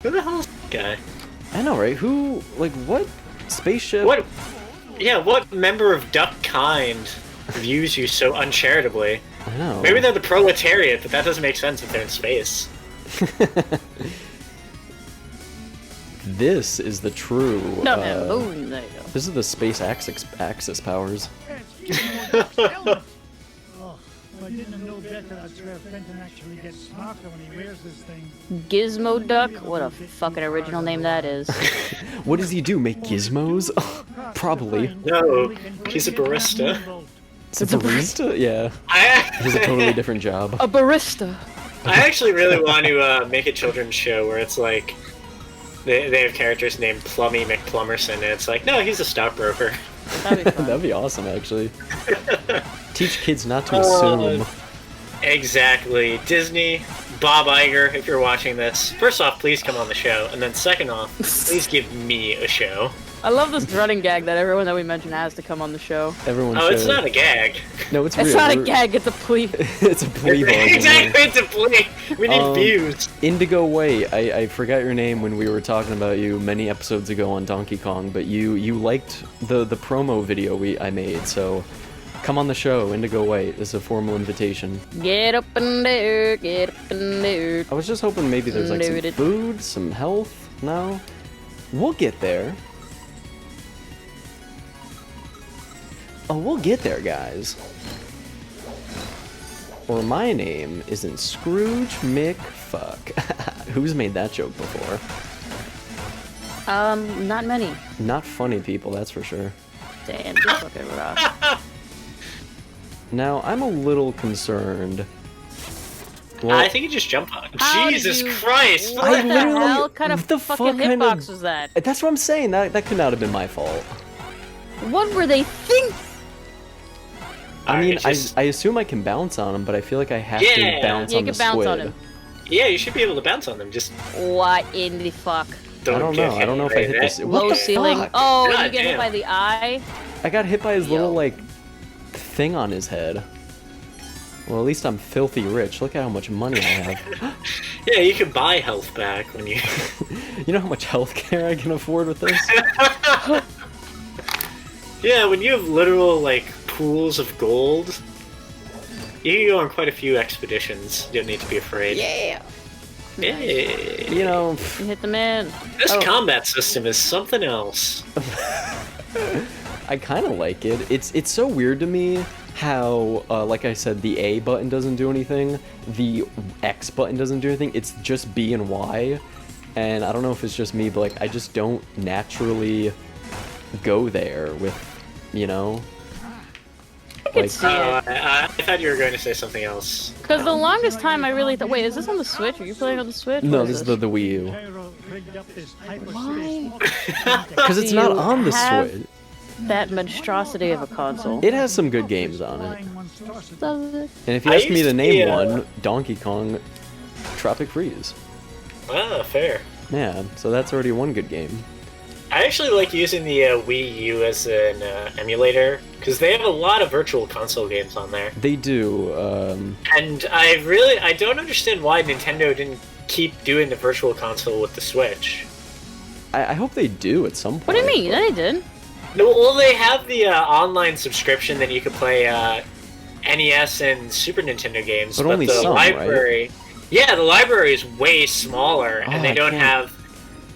Who the hell is that guy? I know, right? Who, like, what spaceship? What? Yeah, what member of duck kind views you so uncharitably? I know. Maybe they're the proletariat, but that doesn't make sense if they're in space. This is the true. No, moon. There you go. This is the space axis powers. If I didn't know better, I'd swear Fenton actually gets smarter when he wears this thing. Gizmo Duck? What a fucking original name that is. What does he do? Make gizmos? Probably. No, he's a barista. It's a barista? Yeah. He has a totally different job. A barista. I actually really want to make a children's show where it's like they have characters named Plummy McPlummerson, and it's like, no, he's a stockbroker. That'd be fun. That'd be awesome, actually. Teach kids not to assume. Exactly. Disney, Bob Iger, if you're watching this, first off, please come on the show, and then second off, please give me a show. I love this running gag that everyone that we mention has to come on the show. Everyone Oh, should. it's not a gag. No, it's real. It's not a gag, it's a plea. It's a plea. Exactly, it's a plea. We need views. Indigo Way, I forgot your name when we were talking about you many episodes ago on Donkey Kong, but you liked the promo video I made, so come on the show, Indigo Way. This is a formal invitation. Get up in there, get up in there. I was just hoping maybe there's like some food, some health. No? We'll get there. Oh, we'll get there, guys. Or my name isn't Scrooge McFuck. Who's made that joke before? Not many. Not funny people, that's for sure. Damn, you're fucking rough. Now, I'm a little concerned. Well, I think you just jumped on. Jesus Christ! What the hell kind of fucking hitbox was that? That's what I'm saying. That could not have been my fault. What were they thinking? I mean, I assume I can bounce on him, but I feel like I have to bounce on the squid. bounce on him. Yeah, you should be able to bounce on them. Just what in the fuck? I don't know. I don't know if I hit this. Low ceiling. Fuck? Oh, you get hit by the eye. I got hit by his little like thing on his head. Well, at least I'm filthy rich. Look at how much money I have. Yeah, you can buy health back when you. You know how much health care I can afford with this? Yeah, when you have literal like pools of gold, you can go on quite a few expeditions. You don't need to be afraid. Yeah. Yeah. You know, you hit the man. This combat system is something else. I kind of like it. It's so weird to me how, like I said, the A button doesn't do anything, the X button doesn't do anything. It's just B and Y, and I don't know if it's just me, but like I just don't naturally go there with, you know. I could see it. I thought you were going to say something else. Because the longest time I really thought, wait, is this on the Switch? Are you playing on the Switch? No, this is the Wii U. Why? Because it's not on the Switch. That monstrosity of a console. It has some good games on it. Does it? And if you ask me to name one, Donkey Kong Tropic Freeze. Ah, fair. Yeah, so that's already one good game. I actually like using the Wii U as an emulator, because they have a lot of virtual console games on there. They do, And I don't understand why Nintendo didn't keep doing the virtual console with the Switch. I hope they do at some point. What do you mean? They did. No, well, they have the online subscription that you could play NES and Super Nintendo games, but only the some, library, right? Yeah, the library is way smaller, and they don't have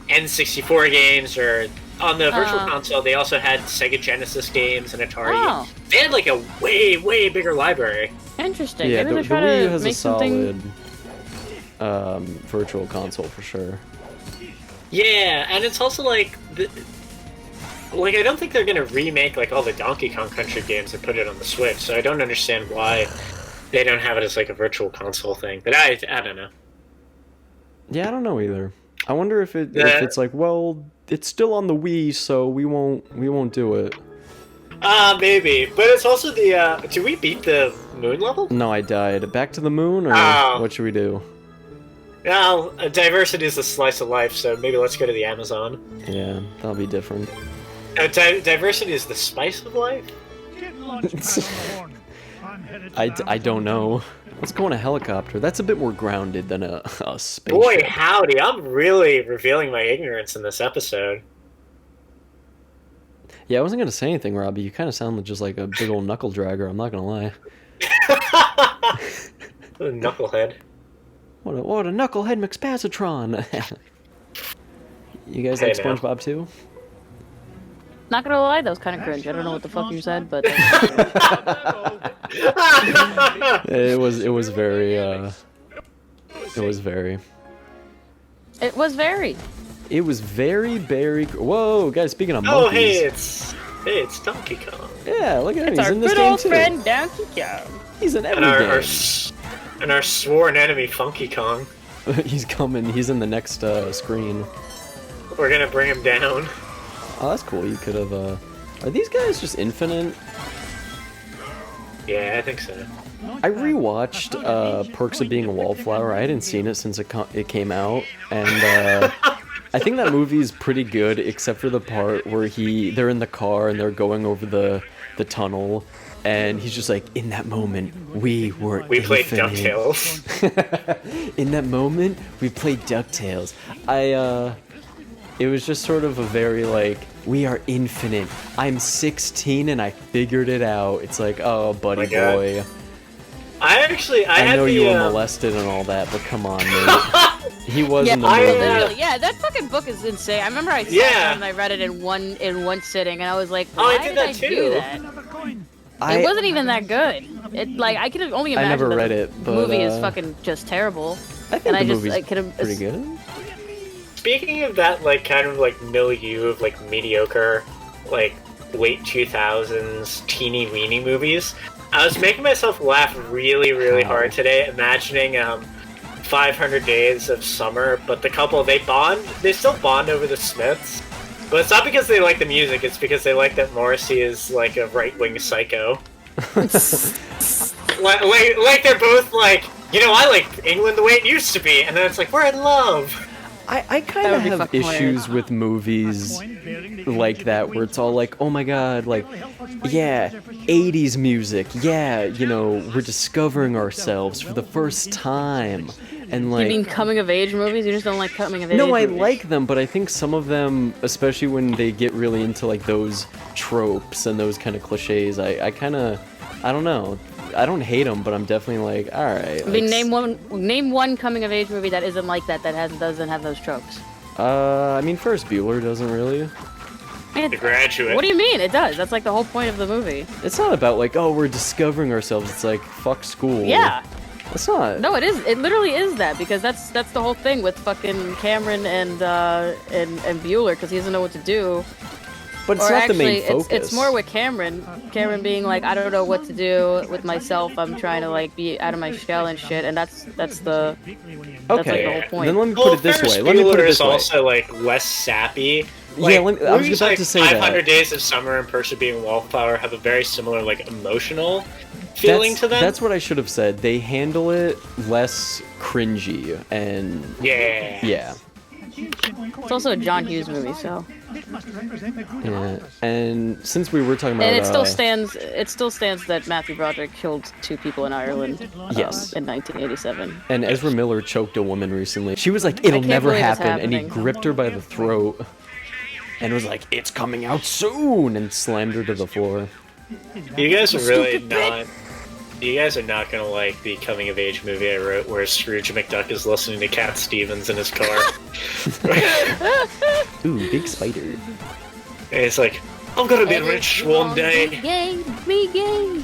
N64 games, or on the virtual console they also had Sega Genesis games and Atari. Oh. They had like a way bigger library. Interesting. Yeah, Maybe the they're Wii U trying to has make a solid something... virtual console for sure. Yeah, and it's also like I don't think they're gonna remake like all the Donkey Kong Country games and put it on the Switch, so I don't understand why they don't have it as like a virtual console thing. But I don't know. Yeah, I don't know either. I wonder if it's like, well, it's still on the Wii, so we won't do it. Maybe. But it's also the did we beat the moon level? No, I died. Back to the moon, or what should we do? Well, diversity is a slice of life, so maybe let's go to the Amazon. Yeah, that'll be different. Diversity is the spice of life? I don't know. Let's go on a helicopter. That's a bit more grounded than a spaceship. Boy, howdy, I'm really revealing my ignorance in this episode. Yeah, I wasn't gonna say anything, Robbie. You kind of sound just like a big old knuckle dragger. I'm not gonna lie. Knucklehead. What a knucklehead McSpazatron! You guys like Hey, now. SpongeBob too? Not gonna lie, that was kind of cringe. I don't know what the fuck you said, but It was very it was very It was very. Whoa, guys! Speaking of monkeys. Oh, hey, it's Donkey Kong. Yeah, look at him. it's He's our in this good game old too. friend Donkey Kong. He's in every And game. our sworn enemy, Funky Kong. He's coming. He's in the next screen. We're gonna bring him down. Oh, that's cool. You could have. Are these guys just infinite? Yeah, I think so. I rewatched Perks of Being a Wallflower. I hadn't seen it since it came out, and I think that movie's pretty good, except for the part where they're in the car and they're going over the tunnel, and he's just like, in that moment, we played infinite. DuckTales. In that moment, we played DuckTales. It was just sort of a very like, we are infinite. I'm 16 and I figured it out. It's like, oh, buddy God. boy. I know you were molested and all that, but come on, mate. He was in the movie. Literally, yeah, that fucking book is insane. I remember I sat down and I read it in one sitting, and I was like, why I did that too. do that? It wasn't even that good. It like I could only imagine. I never that read the it, but movie is fucking just terrible. I think and the I just movie's I could pretty good. Speaking of that, like, kind of, like, milieu of, like, mediocre, like, late 2000s teeny-weeny movies, I was making myself laugh really hard today, imagining, 500 Days of Summer, but the couple, they still bond over the Smiths, but it's not because they like the music, it's because they like that Morrissey is, like, a right-wing psycho. like, they're both like, you know, I like England the way it used to be, and then it's like, we're in love. I kind of have issues with movies like that, where it's all like, oh my god, like, yeah, 80s music, yeah, you know, we're discovering ourselves for the first time, and like... You mean coming-of-age movies? You just don't like coming-of-age No, I movies? like them, but I think some of them, especially when they get really into, like, those tropes and those kind of cliches, I kind of... I don't know. I don't hate them, but I'm definitely like, all right. I mean, name one coming of age movie that isn't like that doesn't have those tropes. I mean, Ferris Bueller doesn't really. The Graduate. What do you mean? It does. That's like the whole point of the movie. It's not about like, oh, we're discovering ourselves. It's like, fuck school. Yeah. It's not. No, it is. It literally is that, because that's the whole thing with fucking Cameron and Bueller, because he doesn't know what to do. But it's or not actually, the main focus. it's more with Cameron. Cameron being like, I don't know what to do with myself. I'm trying to like be out of my shell and shit. And that's the like the whole point. Then let me put it this way. Let me put it this way. Also like less sappy. Like, yeah, I was about to say 500 that. Days of Summer and Perks of Being a Wallflower have a very similar like emotional feeling to them. That's what I should have said. They handle it less cringy and yeah. It's also a John Hughes movie, so. Yeah, and since we were talking about, And it still stands. It still stands that Matthew Broderick killed 2 people in Ireland. Yes. In 1987. And Ezra Miller choked a woman recently. She was like, "It'll never happen," and he gripped her by the throat, and was like, "It's coming out soon," and slammed her to the floor. You guys are really not. You guys are not gonna like the coming of age movie I wrote where Scrooge McDuck is listening to Cat Stevens in his car. Ooh, big spider. And it's like, I'm gonna be rich one day. Be gay.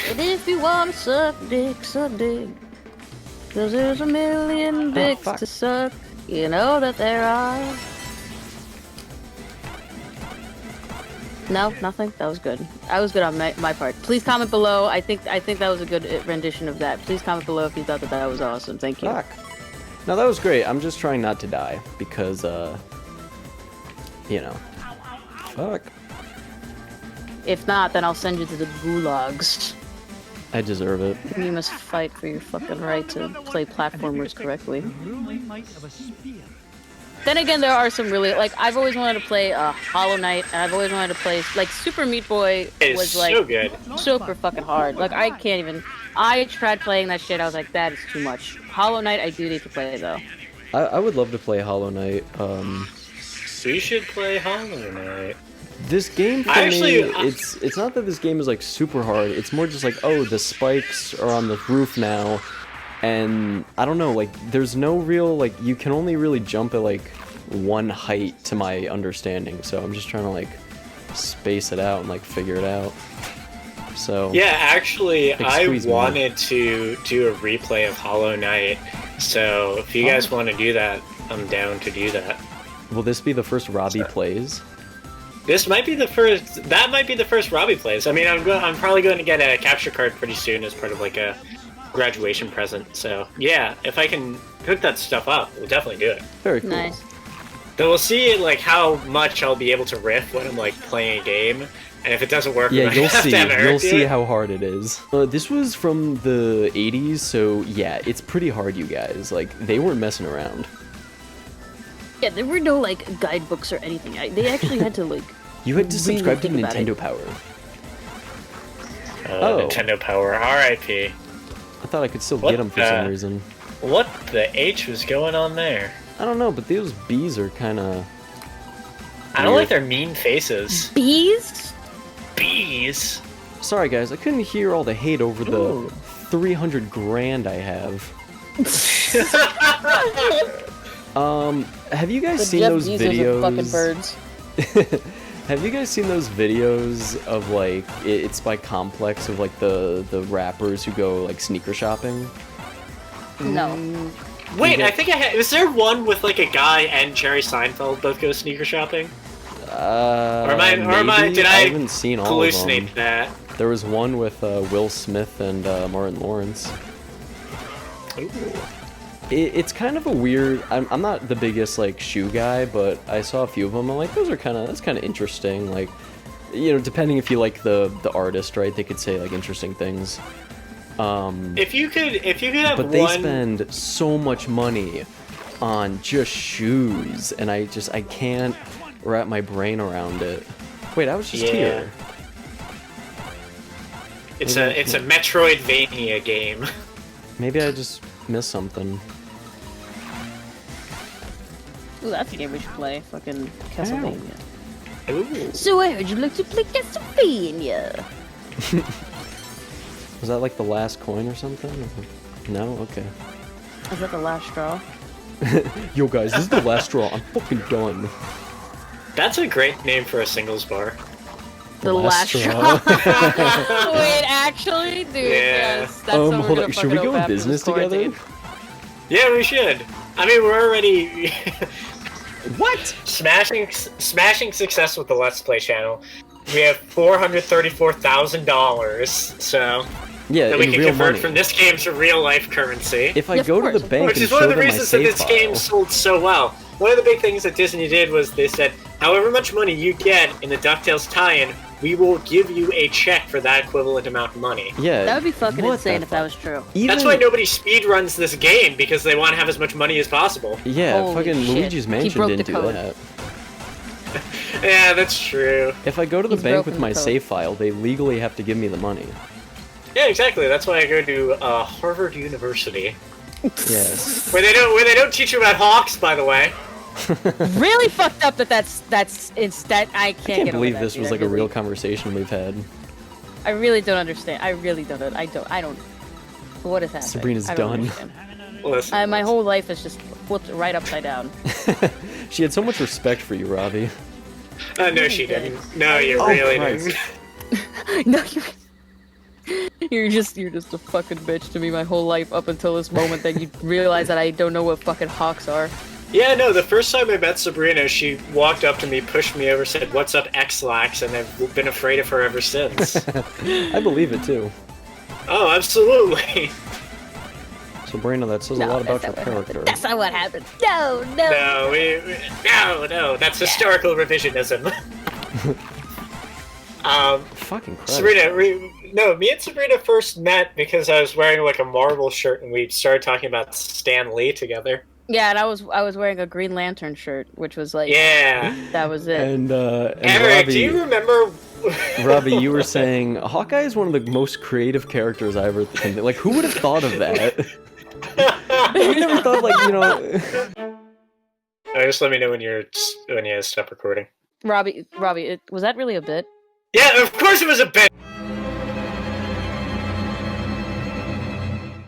And if you wanna suck dick, suck dick. Cause there's a million dicks to suck. You know that there are. No, nothing. That was good. I was good on my part. Please comment below. I think that was a good rendition of that. Please comment below if you thought that was awesome. Thank you. Fuck. No, that was great. I'm just trying not to die because, you know. Fuck. If not, then I'll send you to the gulags. I deserve it. You must fight for your fucking right to play platformers correctly. Then again, there are some really like I've always wanted to play Hollow Knight, and I've always wanted to play like Super Meat Boy It is was like so good. super fucking hard. Like I can't even. I tried playing that shit. I was like, that is too much. Hollow Knight, I do need to play though. I would love to play Hollow Knight. We should play Hollow Knight. This game for me, it's not that this game is like super hard. It's more just like, oh, the spikes are on the roof now, and I don't know, like there's no real like you can only really jump at like one height to my understanding. So I'm just trying to like space it out and like figure it out. So yeah, actually, I squeeze me. wanted to do a replay of Hollow Knight. So if you guys want to do that, I'm down to do that. Will this be the first Robbie plays? This might be the first. That might be the first Robbie plays. I mean, I'm probably going to get a capture card pretty soon as part of like a graduation present. So yeah, if I can hook that stuff up, we'll definitely do it. Very cool. Nice. Then we'll see like how much I'll be able to riff when I'm like playing a game, and if it doesn't work, Yeah, I you'll have see. to have Eric You'll do see it. how hard it is. This was from the 80s, so yeah, it's pretty hard, you guys. Like, they weren't messing around. Yeah, there were no like guidebooks or anything. They actually had to like. You had to really subscribe to think about Nintendo it. Power. Oh. Nintendo Power, R.I.P. I thought I could still What get them for the- some reason. What the H was going on there? I don't know, but those bees are kind of... I don't like their mean faces. Bees? Bees. Sorry, guys, I couldn't hear all the hate over the Ooh. 300 grand I have. Have you guys The seen Jeff those Bezos videos? of fucking birds. Have you guys seen those videos of like it's by Complex of like the rappers who go like sneaker shopping? No. Wait, Yeah. I think I had. Is there one with like a guy and Jerry Seinfeld both go sneaker shopping? Or Maybe? did I haven't seen all of them. hallucinate that? There was one with Will Smith and Martin Lawrence. Ooh. It's kind of a weird. I'm not the biggest like shoe guy, but I saw a few of them. I'm like, that's kind of interesting. Like, you know, depending if you like the artist, right? They could say like interesting things. If you could have But they one. spend so much money on just shoes, and I can't wrap my brain around it. Wait, I was just Yeah. here. It's a Metroidvania game. Maybe I just missed something. Ooh, that's a game we should play. Fucking Castlevania. Ooh. So I heard you like to play Castlevania. Was that like the last coin or something? No? Okay. Is that the last straw? Yo guys, this is the last straw. I'm fucking done. That's a great name for a singles bar. The last straw. Wait, actually, dude, yes. That's what we're hold gonna on. Should we fucking go open in after business this together? quarantine. Yeah, we should. I mean, we're already What? smashing success with the Let's Play channel. We have $434,000, so Yeah, that we in can real convert money. from this game to real life currency. If I Yeah, of go to course, the of bank Which and is one show of the them my reasons that save this game file, sold so well. One of the big things that Disney did was they said, however much money you get in the DuckTales tie-in, we will give you a check for that equivalent amount of money. yeah, That would be fucking what insane the if that fuck? was true. Even, That's why nobody speedruns this game, because they want to have as much money as possible. Yeah, Holy fucking shit. Luigi's He Mansion broke the didn't do code. that. Yeah, that's true. If I go to the He's bank broken with the my code. save file, they legally have to give me the money. Yeah, exactly. That's why I go to Harvard University, Yes. where they don't teach you about hawks, by the way. Really fucked up that it's that I can't I can't get believe over that, this dude. was I like a really- real conversation we've had. I really don't understand. I really don't. I don't. What is happening? Sabrina's I don't done. understand. Listen, My whole life is just flipped right upside down. She had so much respect for you, Robbie. no, she didn't. No, you Oh, really Christ. didn't. No, you're just a fucking bitch to me my whole life up until this moment that you realize that I don't know what fucking hawks are. Yeah, no, the first time I met Sabrina, she walked up to me, pushed me over, said, "What's up, X-Lax?" And I've been afraid of her ever since. I believe it too. Oh, absolutely. Sabrina, that says a lot about your character. That's not what happened. No. No, that's historical revisionism. Fucking Christ. Sabrina, me and Sabrina first met because I was wearing like a Marvel shirt and we started talking about Stan Lee together. Yeah, and I was wearing a Green Lantern shirt, which was like Yeah. that was it. And Eric, Robbie, do you remember? Robbie, you were saying Hawkeye is one of the most creative characters I ever think. Like, who would have thought of that? We never thought, like, you know. Just let me know when you stop recording. Robbie, was that really a bit? Yeah, of course it was a bit.